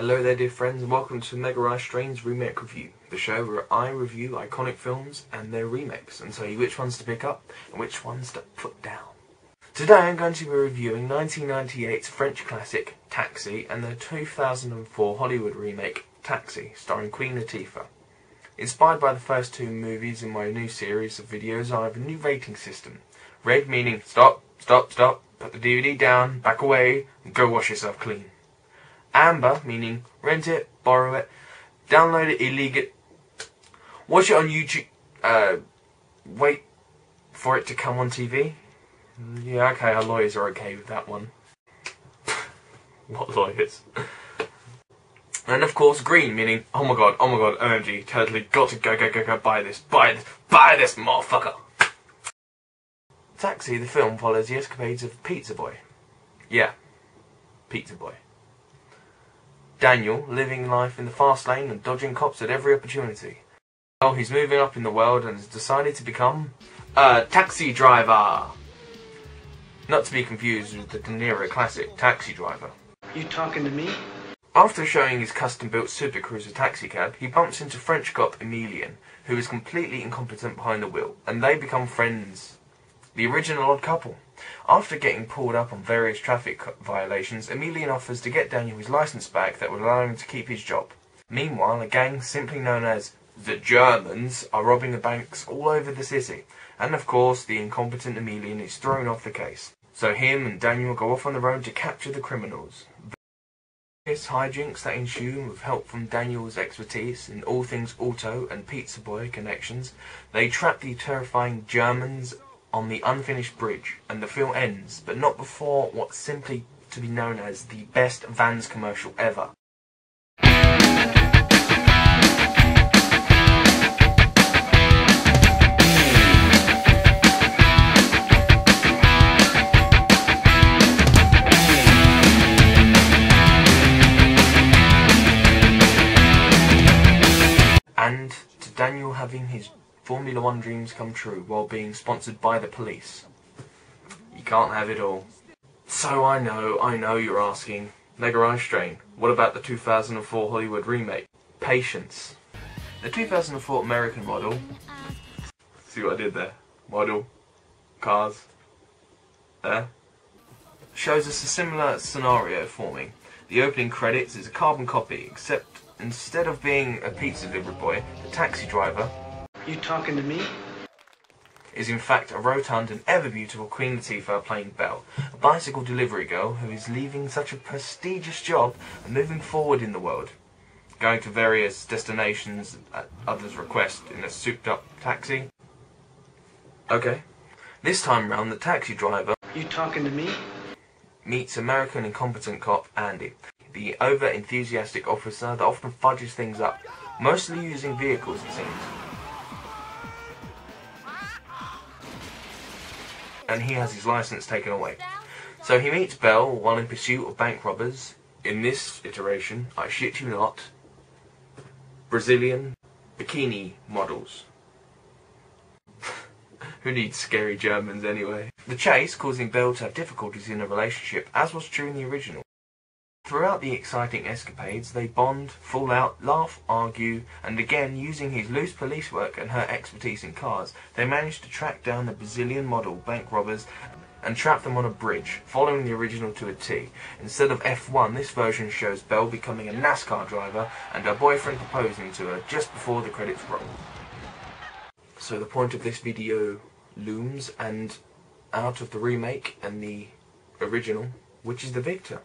Hello there dear friends and welcome to MegaEyeStrain's Remake Review, the show where I review iconic films and their remakes and tell you which ones to pick up and which ones to put down. Today I'm going to be reviewing 1998's French classic Taxi and the 2004 Hollywood remake Taxi, starring Queen Latifa. Inspired by the first two movies in my new series of videos, I have a new rating system. Red meaning stop, put the DVD down, back away, and go wash yourself clean. Amber meaning rent it, borrow it, download it illegal, watch it on YouTube, wait for it to come on TV. Yeah, okay, our lawyers are okay with that one. What lawyers? And of course green meaning oh my god, OMG, totally got to go buy this, motherfucker. Taxi, the film, follows the escapades of Pizza Boy. Yeah, Pizza Boy. Daniel, living life in the fast lane and dodging cops at every opportunity. Well, he's moving up in the world and has decided to become a taxi driver. Not to be confused with the De Niro classic Taxi Driver. You talking to me? After showing his custom-built Super Cruiser taxicab, he bumps into French cop Emilien, who is completely incompetent behind the wheel, and they become friends. The original odd couple. After getting pulled up on various traffic violations, Emilien offers to get Daniel his license back that would allow him to keep his job. Meanwhile, a gang simply known as the Germans are robbing the banks all over the city, and of course the incompetent Emilien is thrown off the case. So him and Daniel go off on the road to capture the criminals. Various hijinks that ensue with help from Daniel's expertise in all things auto and Pizza Boy connections, they trap the terrifying Germans on the unfinished bridge, and the film ends, but not before what's simply to be known as the best Vans commercial ever. And to Daniel having his Formula 1 dreams come true while being sponsored by the police. You can't have it all. So I know you're asking, MegaEyeStrain, what about the 2004 Hollywood remake? Patience. The 2004 American model, see what I did there? Model, cars, there, shows us a similar scenario forming. The opening credits is a carbon copy, except instead of being a pizza delivery boy, the taxi driver, you talking to me? is in fact a rotund and ever beautiful Queen Latifa playing Belle, a bicycle delivery girl who is leaving such a prestigious job and moving forward in the world, going to various destinations at others' request in a souped up taxi. Okay. This time round the taxi driver, you talking to me? Meets American incompetent cop Andy, the over-enthusiastic officer that often fudges things up, mostly using vehicles it seems. And he has his license taken away. So he meets Belle while in pursuit of bank robbers. In this iteration, I shit you not, Brazilian bikini models. Who needs scary Germans anyway? The chase causing Belle to have difficulties in a relationship, as was true in the original. Throughout the exciting escapades, they bond, fall out, laugh, argue, and again, using his loose police work and her expertise in cars, they manage to track down the Brazilian model bank robbers and trap them on a bridge, following the original to a T. Instead of F1, this version shows Belle becoming a NASCAR driver and her boyfriend proposing to her just before the credits roll. So the point of this video looms, and out of the remake and the original, which is the victor?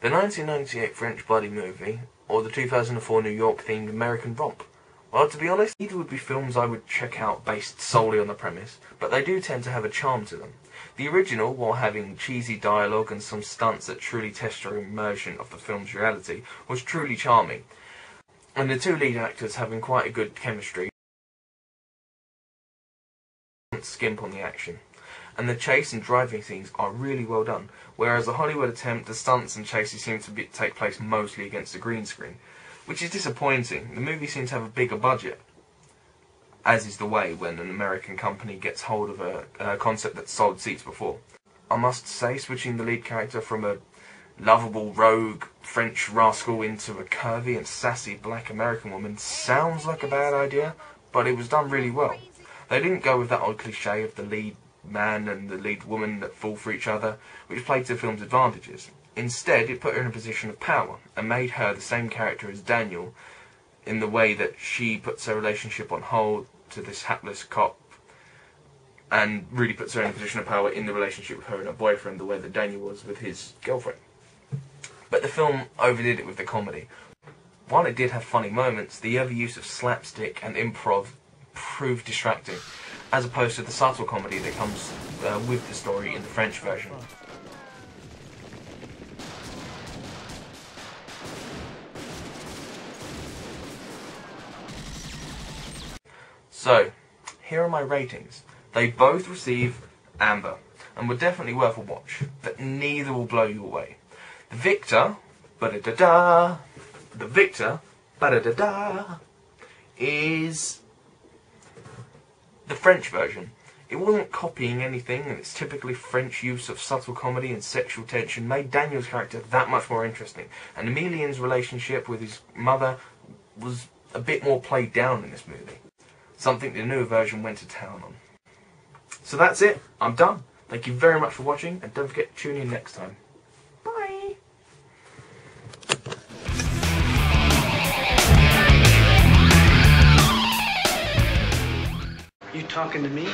The 1998 French buddy movie, or the 2004 New York themed American romp? Well, to be honest, either would be films I would check out based solely on the premise, but they do tend to have a charm to them. The original, while having cheesy dialogue and some stunts that truly test your immersion of the film's reality, was truly charming. And the two lead actors having quite a good chemistry, skimp on the action. And the chase and driving scenes are really well done, whereas the Hollywood attempt, the stunts and chases seem to take place mostly against the green screen, which is disappointing. The movie seems to have a bigger budget, as is the way when an American company gets hold of a concept that sold seats before. I must say, switching the lead character from a lovable rogue French rascal into a curvy and sassy black American woman sounds like a bad idea, but it was done really well. They didn't go with that odd cliche of the lead man and the lead woman that fall for each other, which played to the film's advantages. Instead, it put her in a position of power and made her the same character as Daniel in the way that she puts her relationship on hold to this hapless cop, and really puts her in a position of power in the relationship with her and her boyfriend, the way that Daniel was with his girlfriend. But the film overdid it with the comedy. While it did have funny moments, the overuse of slapstick and improv proved distracting, as opposed to the subtle comedy that comes with the story in the French version. So, here are my ratings. They both receive amber, and were definitely worth a watch, but neither will blow you away. The victor, ba-da-da-da, is the French version. It wasn't copying anything, and its typically French use of subtle comedy and sexual tension made Daniel's character that much more interesting, and Emilien's relationship with his mother was a bit more played down in this movie. Something the newer version went to town on. So that's it, I'm done. Thank you very much for watching, and don't forget to tune in next time. Bye! You talking to me?